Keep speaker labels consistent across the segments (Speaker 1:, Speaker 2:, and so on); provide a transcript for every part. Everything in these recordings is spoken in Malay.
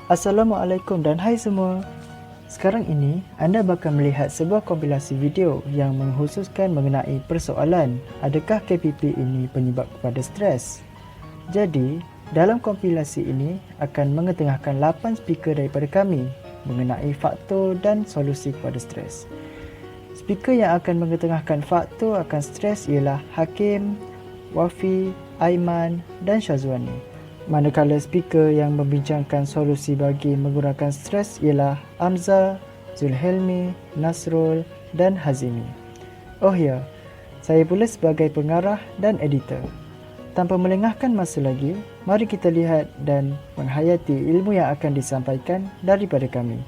Speaker 1: Assalamualaikum dan hai semua. Sekarang ini, anda bakal melihat sebuah kompilasi video yang mengkhususkan mengenai persoalan adakah KPP ini penyebab kepada stres. Jadi, dalam kompilasi ini akan mengetengahkan 8 speaker daripada kami mengenai faktor dan solusi kepada stres. Speaker yang akan mengetengahkan faktor akan stres ialah Hakim, Wafi, Aiman dan Syazwani. Manakala speaker yang membincangkan solusi bagi mengurangkan stres ialah Amza, Zulhelmi, Nasrul dan Hazimi. Oh ya, saya pula sebagai pengarah dan editor. Tanpa melengahkan masa lagi, mari kita lihat dan menghayati ilmu yang akan disampaikan daripada kami.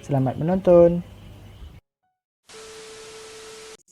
Speaker 1: Selamat menonton.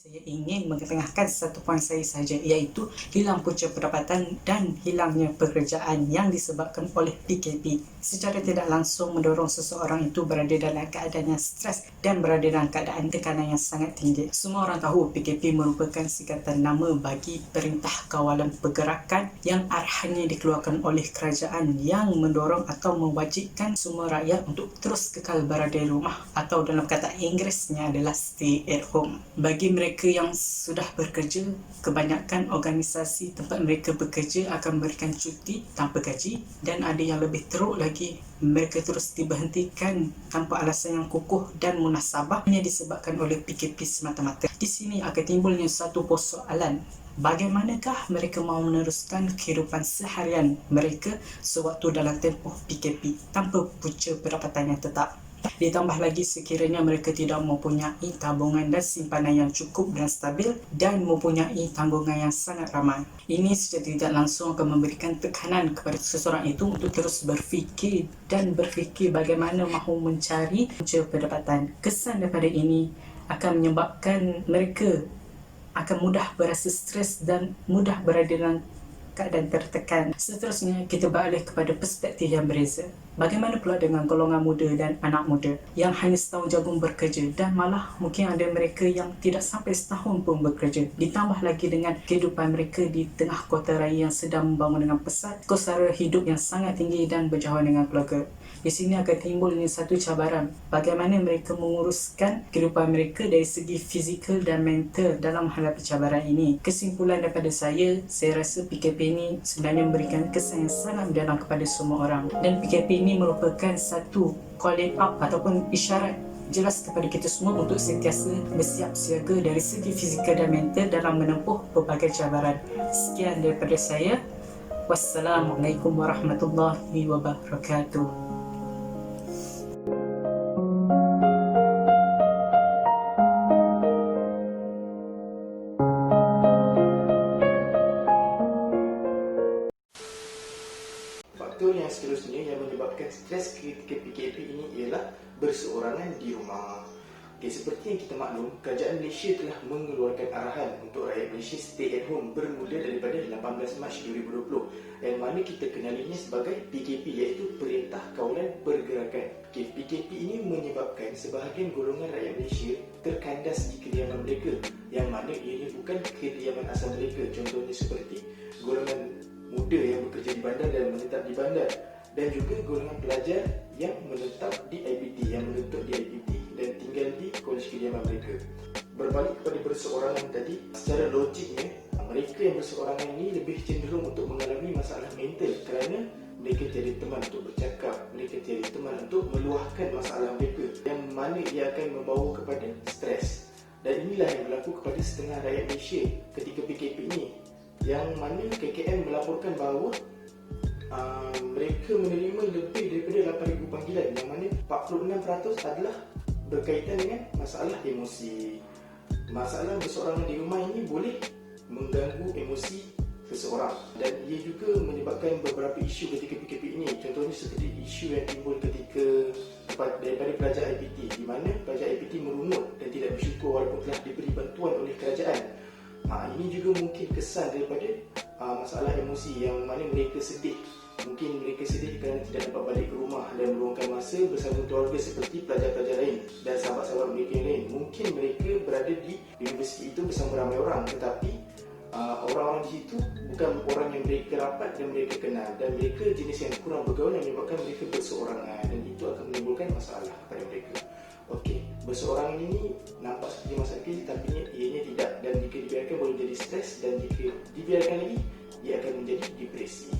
Speaker 2: Saya ingin mengetengahkan satu poin saya sahaja, iaitu hilang punca pendapatan dan hilangnya pekerjaan yang disebabkan oleh PKP. Secara tidak langsung mendorong seseorang itu berada dalam keadaan yang stres dan berada dalam keadaan tekanan yang sangat tinggi. Semua orang tahu PKP merupakan singkatan nama bagi Perintah Kawalan Pergerakan yang arahannya dikeluarkan oleh kerajaan yang mendorong atau mewajibkan semua rakyat untuk terus kekal berada di rumah, atau dalam kata Inggerisnya adalah stay at home. Bagi mereka yang sudah bekerja, kebanyakan organisasi tempat mereka bekerja akan memberikan cuti tanpa gaji, dan ada yang lebih teruk lagi, mereka terus diberhentikan tanpa alasan yang kukuh dan munasabah hanya disebabkan oleh PKP semata-mata. Di sini akan timbulnya satu persoalan. Bagaimanakah mereka mahu meneruskan kehidupan seharian mereka sewaktu dalam tempoh PKP tanpa punca pendapatan yang tetap? Ditambah lagi sekiranya mereka tidak mempunyai tabungan dan simpanan yang cukup dan stabil dan mempunyai tanggungan yang sangat ramai. Ini secara tidak langsung akan memberikan tekanan kepada seseorang itu untuk terus berfikir bagaimana mahu mencari punca pendapatan. Kesan daripada ini akan menyebabkan mereka akan mudah berasa stres dan mudah berada dalam keadaan tertekan. Seterusnya, kita beralih kepada perspektif yang berbeza. Bagaimana pula dengan golongan muda dan anak muda yang hanya setahun jagung bekerja, dan malah mungkin ada mereka yang tidak sampai setahun pun bekerja. Ditambah lagi dengan kehidupan mereka di tengah kota raya yang sedang membangun dengan pesat, kos sara hidup yang sangat tinggi dan berjauhan dengan keluarga. Di sini akan timbul satu cabaran, bagaimana mereka menguruskan kehidupan mereka dari segi fizikal dan mental dalam menghadapi cabaran ini. Kesimpulan daripada saya rasa PKP ini sebenarnya memberikan kesan yang sangat mendalam kepada semua orang, dan PKP ini merupakan satu calling up ataupun isyarat jelas kepada kita semua untuk sentiasa bersiap siaga dari segi fizikal dan mental dalam menempuh pelbagai cabaran. Sekian daripada saya. Wassalamualaikum warahmatullahi wabarakatuh.
Speaker 3: Faktor yang seterusnya yang menyebabkan stres ketika PKP ini ialah berseorangan di rumah. Seperti yang kita maklum, kerajaan Malaysia telah mengeluarkan arahan untuk rakyat Malaysia stay at home bermula daripada 18 Mac 2020, yang mana kita kenalinya sebagai PKP, iaitu Perintah Kawalan Pergerakan. PKP ini menyebabkan sebahagian golongan rakyat Malaysia terkandas di kediaman mereka, yang mana ianya bukan kediaman asal mereka. Contohnya seperti golongan muda yang bekerja di bandar dan menetap di bandar, dan juga golongan pelajar yang menetap di IPT, yang menuntut di IPT dan tinggal di kolej kediaman mereka. Berbalik kepada berseorangan tadi, secara logiknya mereka yang berseorangan ini lebih cenderung untuk mengalami masalah mental kerana mereka tiada teman untuk bercakap, mereka tiada teman untuk meluahkan masalah mereka, yang mana ia akan membawa kepada stres. Dan inilah yang berlaku kepada setengah rakyat Malaysia ketika PKP ini, yang mana KKM melaporkan bahawa mereka menerima lebih daripada 8,000 panggilan, yang mana 46% adalah berkaitan dengan masalah emosi. Masalah berseorangan di rumah ini boleh mengganggu emosi seseorang, dan ia juga menyebabkan beberapa isu ketika PKP ini. Contohnya seperti isu yang timbul ketika daripada pelajar IPT, di mana pelajar IPT merungut dan tidak bersyukur walaupun telah diberi bantuan oleh kerajaan. Ini juga mungkin kesan daripada masalah emosi, yang mana mereka sedih. Mungkin mereka sedih kerana tidak dapat balik ke rumah dan meluangkan masa bersama keluarga seperti pelajar-pelajar lain dan sahabat-sahabat mereka yang lain. Mungkin mereka berada di universiti itu bersama ramai orang, tetapi orang-orang di situ bukan orang yang mereka rapat dan mereka kenal, dan mereka jenis yang kurang bergaul yang menyebabkan mereka berseorangan, dan itu akan menimbulkan masalah kepada mereka. Okey, berseorangan ini nampak seperti masalah kecil, tapi ianya tidak, dan jika dibiarkan boleh jadi stres, dan jika dibiarkan lagi ia akan menjadi depresi.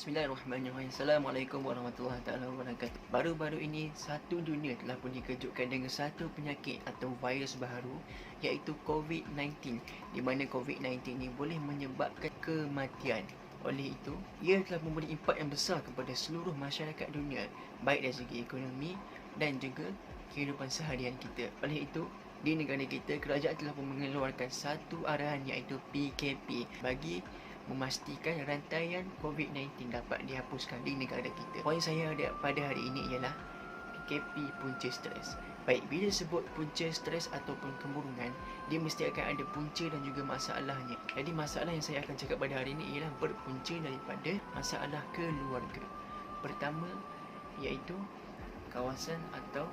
Speaker 4: Bismillahirrahmanirrahim. Assalamualaikum warahmatullahi taala wabarakatuh. Baru-baru ini satu dunia telah pun dikejutkan dengan satu penyakit atau virus baru, iaitu COVID-19, di mana COVID-19 ini boleh menyebabkan kematian. Oleh itu, ia telah memberi impak yang besar kepada seluruh masyarakat dunia, baik dari segi ekonomi dan juga kehidupan seharian kita. Oleh itu, di negara kita, kerajaan telah pun mengeluarkan satu arahan, iaitu PKP, bagi memastikan rantaian COVID-19 dapat dihapuskan di negara kita. Poin saya pada hari ini ialah PKP punca stres. Baik, bila sebut punca stres ataupun kemurungan, dia mesti akan ada punca dan juga masalahnya. Jadi masalah yang saya akan cakap pada hari ini ialah berpunca daripada masalah keluarga. Pertama, iaitu kawasan atau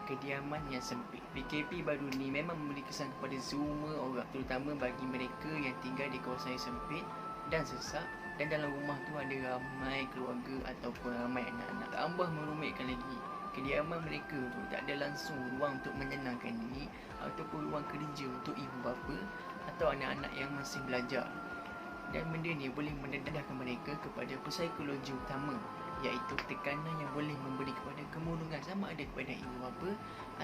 Speaker 4: kediaman yang sempit. PKP baru ni memang memberi kesan kepada semua orang, terutama bagi mereka yang tinggal di kawasan yang sempit dan sesak, dan dalam rumah tu ada ramai keluarga ataupun ramai anak-anak. Tambah merumitkan lagi, kediaman mereka tu tak ada langsung ruang untuk menyenangkan diri ataupun ruang kerja untuk ibu bapa atau anak-anak yang masih belajar. Dan benda ni boleh mendedahkan mereka kepada psikologi utama, iaitu tekanan yang boleh memberi kepada kemurungan, sama ada kepada ibu bapa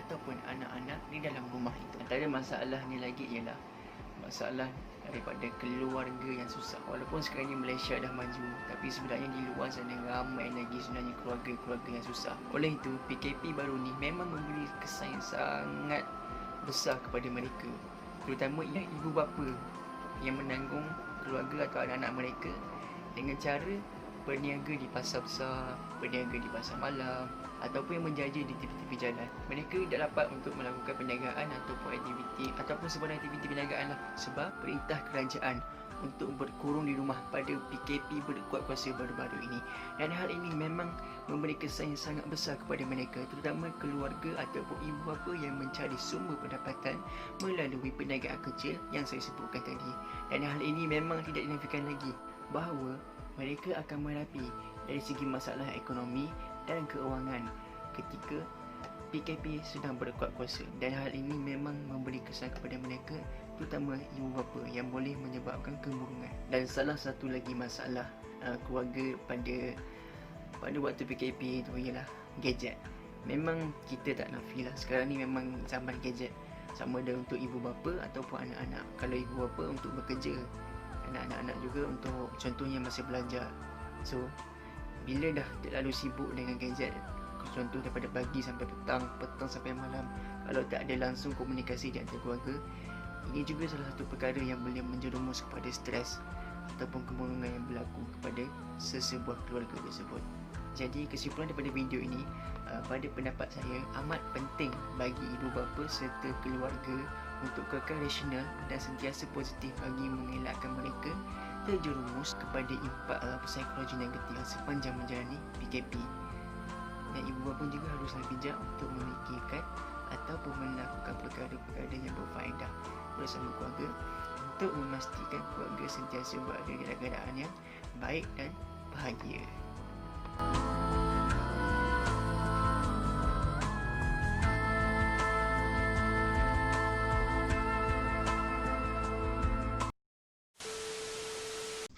Speaker 4: ataupun anak-anak di dalam rumah itu. Antara masalah ni lagi ialah masalah daripada keluarga yang susah. Walaupun sekarang ni Malaysia dah maju, tapi sebenarnya di luar sana ramai lagi sebenarnya keluarga-keluarga yang susah. Oleh itu, PKP baru ni memang memberi kesan yang sangat besar kepada mereka, terutama yang ibu bapa yang menanggung keluarga atau anak-anak mereka dengan cara berniaga di pasar besar, berniaga di pasar malam, ataupun yang menjaja di tepi-tepi jalan. Mereka tidak dapat untuk melakukan perniagaan ataupun aktiviti ataupun sebarang aktiviti perniagaan lah, sebab perintah kerajaan untuk berkurung di rumah pada PKP berkuat kuasa baru-baru ini. Dan hal ini memang memberi kesan yang sangat besar kepada mereka, terutama keluarga ataupun ibu bapa yang mencari sumber pendapatan melalui perniagaan kecil yang saya sebutkan tadi. Dan hal ini memang tidak dinafikan lagi bahawa mereka akan menghadapi dari segi masalah ekonomi dan keuangan ketika PKP sedang berkuat kuasa. Dan hal ini memang memberi kesan kepada mereka, terutama ibu bapa, yang boleh menyebabkan kemurungan. Dan salah satu lagi masalah keluarga pada waktu PKP itu ialah gadget. Memang kita tak nafilah, sekarang ni memang zaman gadget, sama ada untuk ibu bapa ataupun anak-anak. Kalau ibu bapa untuk bekerja, anak-anak juga untuk contohnya masih belajar. So bila dah terlalu sibuk dengan gadget, contoh daripada pagi sampai petang sampai malam, kalau tak ada langsung komunikasi di antara keluarga, ini juga salah satu perkara yang boleh menjerumus kepada stres ataupun kemurungan yang berlaku kepada sesebuah keluarga tersebut. Jadi kesimpulan daripada video ini, pada pendapat saya amat penting bagi ibu bapa serta keluarga untuk kekal rasional dan sentiasa positif bagi mengelakkan mereka terjerumus kepada impak psikologi negatif sepanjang menjalani PKP. Dan ibu bapa juga haruslah bijak untuk memikirkan ataupun melakukan perkara-perkara yang berfaedah bersama keluarga untuk memastikan keluarga sentiasa berada di dalam keadaan yang baik dan bahagia.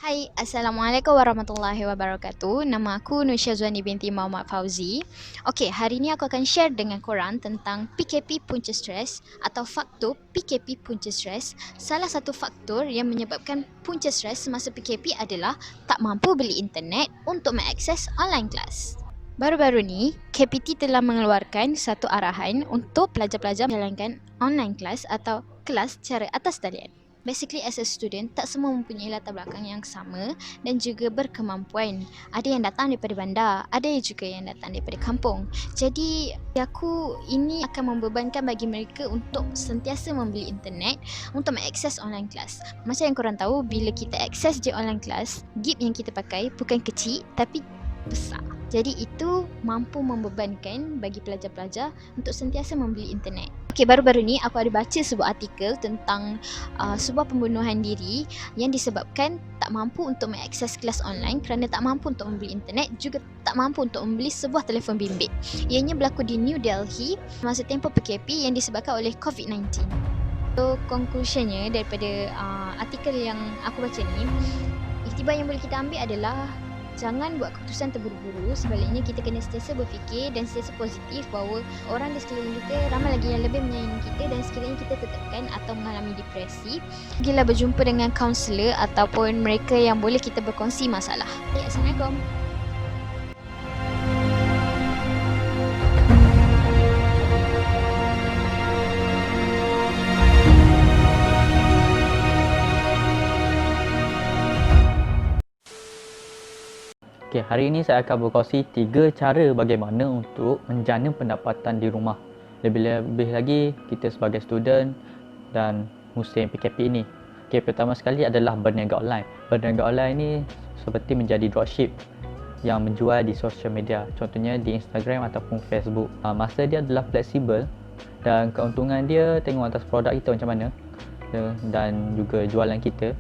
Speaker 5: Hai, Assalamualaikum warahmatullahi wabarakatuh. Nama aku Nur Syazwani binti Muhammad Fauzi. Okey, hari ni aku akan share dengan korang tentang PKP punca stres atau faktor PKP punca stres. Salah satu faktor yang menyebabkan punca stres semasa PKP adalah tak mampu beli internet untuk mengakses online class. Baru-baru ni, KPT telah mengeluarkan satu arahan untuk pelajar-pelajar menjalankan online class atau kelas secara atas talian. Basically as a student, tak semua mempunyai latar belakang yang sama dan juga berkemampuan. Ada yang datang daripada bandar, ada juga yang datang daripada kampung. Jadi ini akan membebankan bagi mereka untuk sentiasa membeli internet untuk mengakses online class. Macam yang korang tahu, bila kita akses je online class, gig yang kita pakai bukan kecil tapi besar. Jadi itu mampu membebankan bagi pelajar-pelajar untuk sentiasa membeli internet. Okey, baru-baru ni aku ada baca sebuah artikel tentang sebuah pembunuhan diri yang disebabkan tak mampu untuk mengakses kelas online kerana tak mampu untuk membeli internet, juga tak mampu untuk membeli sebuah telefon bimbit. Ianya berlaku di New Delhi masa tempoh PKP yang disebabkan oleh COVID-19. So, conclusionnya daripada artikel yang aku baca ni, iktibar yang boleh kita ambil adalah jangan buat keputusan terburu-buru. Sebaliknya kita kena sentiasa berfikir dan sentiasa positif bahawa orang di sekeliling kita ramai lagi yang lebih menyayangi kita, dan sekiranya kita tertekan atau mengalami depresi, pergilah berjumpa dengan kaunselor ataupun mereka yang boleh kita berkongsi masalah. Assalamualaikum.
Speaker 6: Okay, hari ini saya akan berkongsi 3 cara bagaimana untuk menjana pendapatan di rumah. Lebih-lebih lagi kita sebagai student dan musim PKP ini. Okay, pertama sekali adalah berniaga online. Berniaga online ini seperti menjadi dropship yang menjual di social media. Contohnya di Instagram ataupun Facebook. Masa dia adalah fleksibel dan keuntungan dia tengok atas produk kita macam mana dan juga jualan kita.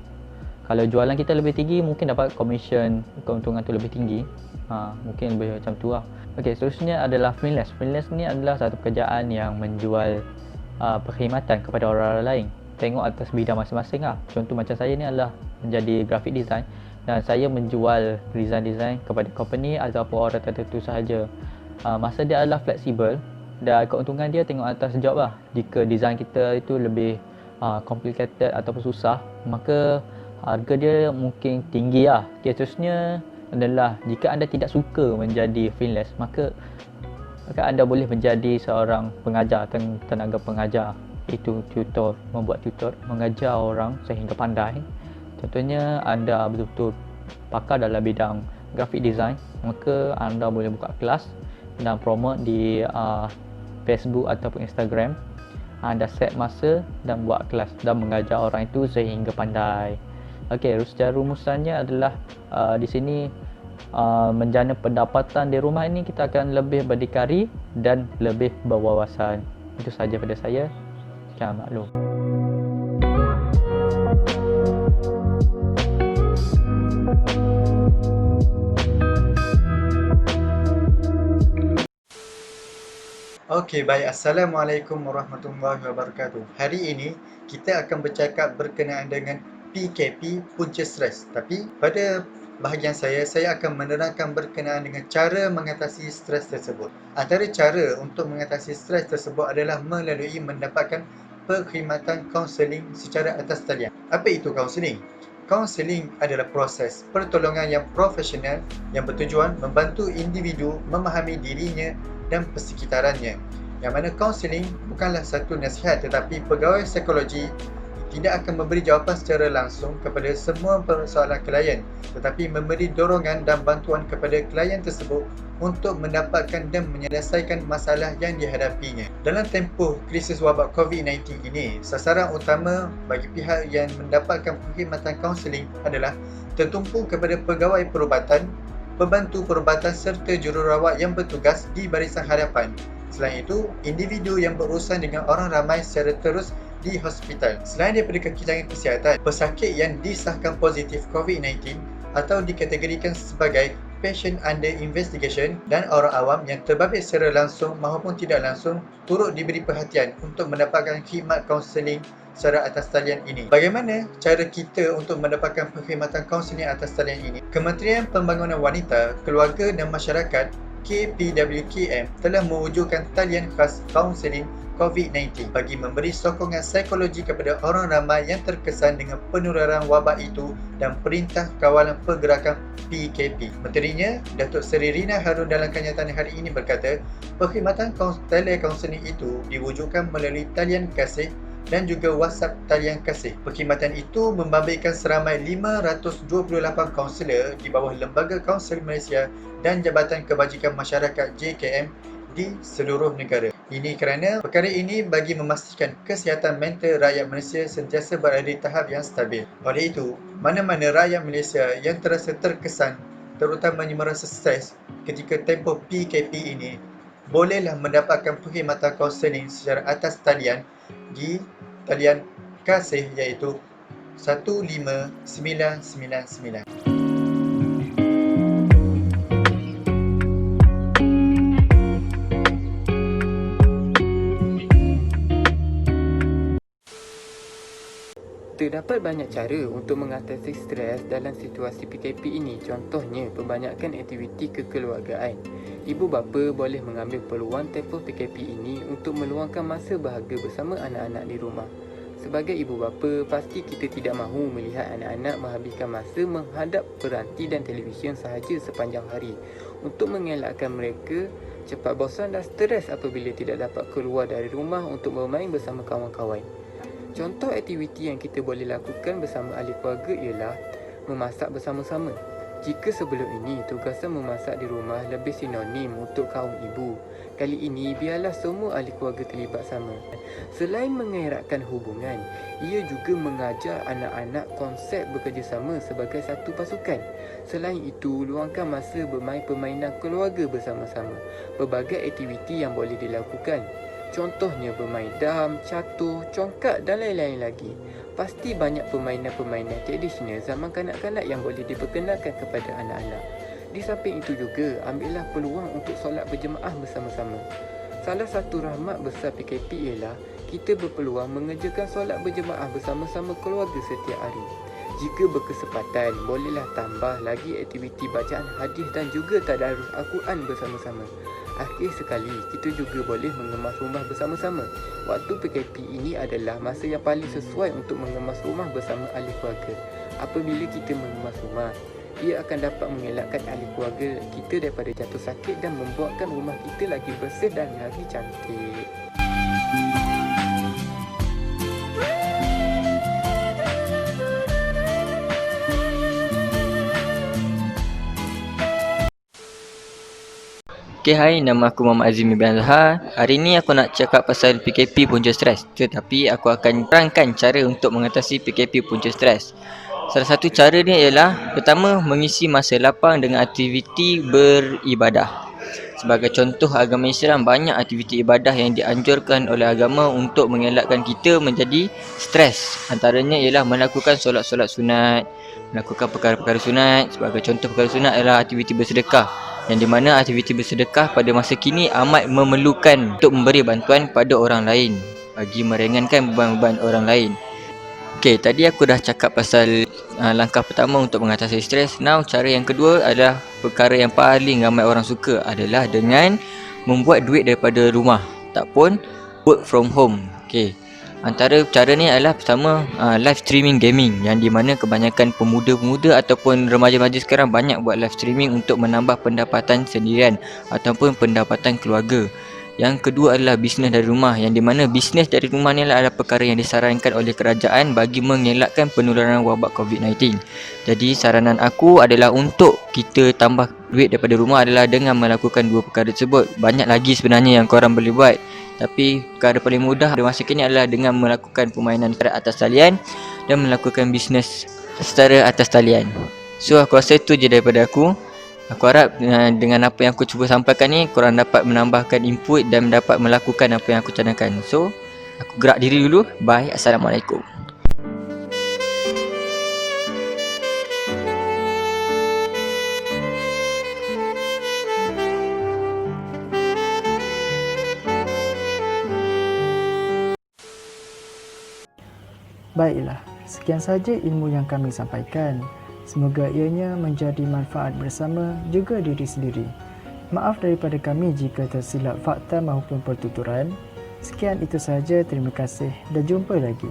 Speaker 6: Kalau jualan kita lebih tinggi, mungkin dapat commission, keuntungan tu lebih tinggi. Mungkin lebih macam tu lah. Okey, seterusnya adalah freelance. Freelance ni adalah satu pekerjaan yang menjual perkhidmatan kepada orang lain. Tengok atas bidang masing-masing lah. Contoh macam saya ni adalah menjadi graphic design dan saya menjual design-design kepada company ataupun orang tertentu sahaja. Masa dia adalah fleksibel dan keuntungan dia tengok atas job lah. Jika design kita itu lebih complicated ataupun susah, maka harga dia mungkin tinggi lah. Okay, seterusnya adalah jika anda tidak suka menjadi freelance, maka anda boleh menjadi seorang pengajar, tenaga pengajar. Itu tutor, membuat tutor, mengajar orang sehingga pandai. Contohnya anda betul-betul pakar dalam bidang graphic design, maka anda boleh buka kelas dan promote di Facebook ataupun Instagram. Anda set masa dan buat kelas dan mengajar orang itu sehingga pandai. Okey, secara rumusannya adalah di sini menjana pendapatan di rumah ini kita akan lebih berdikari dan lebih berwawasan. Itu sahaja pada saya. Sekian maklum.
Speaker 1: Okey, baik. Assalamualaikum warahmatullahi wabarakatuh. Hari ini kita akan bercakap berkenaan dengan PKP punca stres. Tapi pada bahagian saya akan menerangkan berkenaan dengan cara mengatasi stres tersebut. Antara cara untuk mengatasi stres tersebut adalah melalui mendapatkan perkhidmatan kaunseling secara atas talian. Apa itu kaunseling? Kaunseling adalah proses pertolongan yang profesional yang bertujuan membantu individu memahami dirinya dan persekitarannya. Yang mana kaunseling bukanlah satu nasihat, tetapi pegawai psikologi tidak akan memberi jawapan secara langsung kepada semua persoalan klien, tetapi memberi dorongan dan bantuan kepada klien tersebut untuk mendapatkan dan menyelesaikan masalah yang dihadapinya. Dalam tempoh krisis wabak COVID-19 ini, sasaran utama bagi pihak yang mendapatkan perkhidmatan kaunseling adalah tertumpu kepada pegawai perubatan, pembantu perubatan serta jururawat yang bertugas di barisan hadapan. Selain itu, individu yang berurusan dengan orang ramai secara terus di hospital. Selain daripada kekilangan kesihatan, pesakit yang disahkan positif COVID-19 atau dikategorikan sebagai patient under investigation dan orang awam yang terbabit secara langsung maupun tidak langsung turut diberi perhatian untuk mendapatkan khidmat kaunseling secara atas talian ini. Bagaimana cara kita untuk mendapatkan perkhidmatan kaunseling atas talian ini? Kementerian Pembangunan Wanita, Keluarga dan Masyarakat KPWKM telah mewujudkan talian khas kaunseling COVID-19 bagi memberi sokongan psikologi kepada orang ramai yang terkesan dengan penularan wabak itu dan Perintah Kawalan Pergerakan PKP. Menterinya, Datuk Seri Rina Harun dalam kenyataan hari ini berkata, perkhidmatan telekaunseling itu diwujudkan melalui talian kasih
Speaker 7: dan juga WhatsApp talian kasih. Perkhidmatan itu membabitkan seramai 528 kaunselor di bawah Lembaga Kaunseling Malaysia dan Jabatan Kebajikan Masyarakat JKM di seluruh negara. Ini kerana perkara ini bagi memastikan kesihatan mental rakyat Malaysia sentiasa berada di tahap yang stabil. Oleh itu, mana-mana rakyat Malaysia yang terasa terkesan terutamanya merasa stres ketika tempoh PKP ini, bolehlah mendapatkan perkhidmatan kaunseling secara atas talian di talian kasih iaitu 15999.
Speaker 4: Terdapat banyak cara untuk mengatasi stres dalam situasi PKP ini. Contohnya, perbanyakkan aktiviti kekeluargaan. Ibu bapa boleh mengambil peluang tempoh PKP ini untuk meluangkan masa bahagia bersama anak-anak di rumah. Sebagai ibu bapa, pasti kita tidak mahu melihat anak-anak menghabiskan masa menghadap peranti dan televisyen sahaja sepanjang hari. Untuk mengelakkan mereka cepat bosan dan stres apabila tidak dapat keluar dari rumah untuk bermain bersama kawan-kawan. Contoh aktiviti yang kita boleh lakukan bersama ahli keluarga ialah memasak bersama-sama. Jika sebelum ini tugasan memasak di rumah lebih sinonim untuk kaum ibu, kali ini biarlah semua ahli keluarga terlibat sama. Selain mengeratkan hubungan, ia juga mengajar anak-anak konsep bekerjasama sebagai satu pasukan. Selain itu, luangkan masa bermain permainan keluarga bersama-sama. Pelbagai aktiviti yang boleh dilakukan. Contohnya bermain dam, catur, congkak dan lain-lain lagi. Pasti banyak permainan-permainan tradisional zaman kanak-kanak yang boleh diperkenalkan kepada anak-anak. Di samping itu juga, ambillah peluang untuk solat berjemaah bersama-sama. Salah satu rahmat besar PKP ialah kita berpeluang mengerjakan solat berjemaah bersama-sama keluarga setiap hari. Jika berkesempatan, bolehlah tambah lagi aktiviti bacaan hadis dan juga tadarus Al-Quran bersama-sama. Akhir sekali, kita juga boleh mengemas rumah bersama-sama. Waktu PKP ini adalah masa yang paling sesuai untuk mengemas rumah bersama ahli keluarga. Apabila kita mengemas rumah, ia akan dapat mengelakkan ahli keluarga kita daripada jatuh sakit dan membuatkan rumah kita lagi bersih dan lagi cantik.
Speaker 6: Okay, hai, nama aku Muhammad Azim Ibn Zahar. Hari ni aku nak cakap pasal PKP punca stres. Tetapi aku akan terangkan cara untuk mengatasi PKP punca stres. Salah satu cara ni ialah, pertama, mengisi masa lapang dengan aktiviti beribadah. Sebagai contoh, agama Islam banyak aktiviti ibadah yang dianjurkan oleh agama untuk mengelakkan kita menjadi stres. Antaranya ialah melakukan solat-solat sunat, melakukan perkara-perkara sunat. Sebagai contoh perkara sunat adalah aktiviti bersedekah, yang di mana aktiviti bersedekah pada masa kini amat memerlukan untuk memberi bantuan pada orang lain bagi meringankan beban-beban orang lain. Okey, tadi aku dah cakap pasal langkah pertama untuk mengatasi stres. Now, cara yang kedua adalah perkara yang paling ramai orang suka adalah dengan membuat duit daripada rumah ataupun work from home. Okey. Antara cara ni adalah pertama, live streaming gaming, yang di mana kebanyakan pemuda-pemuda ataupun remaja-remaja sekarang banyak buat live streaming untuk menambah pendapatan sendirian ataupun pendapatan keluarga. Yang kedua adalah bisnes dari rumah, yang di mana bisnes dari rumah ni adalah perkara yang disarankan oleh kerajaan bagi mengelakkan penularan wabak COVID-19. Jadi saranan aku adalah untuk kita tambah duit daripada rumah adalah dengan melakukan dua perkara tersebut. Banyak lagi sebenarnya yang korang boleh buat, tapi perkara paling mudah pada masa kini adalah dengan melakukan permainan secara atas talian dan melakukan bisnes secara atas talian. So aku rasa itu je daripada aku. Aku harap dengan apa yang aku cuba sampaikan ni, korang dapat menambahkan input dan dapat melakukan apa yang aku cadangkan. So aku gerak diri dulu. Bye. Assalamualaikum.
Speaker 1: Baiklah, sekian saja ilmu yang kami sampaikan. Semoga ianya menjadi manfaat bersama juga diri sendiri. Maaf daripada kami jika tersilap fakta maupun pertuturan. Sekian itu sahaja, terima kasih dan jumpa lagi.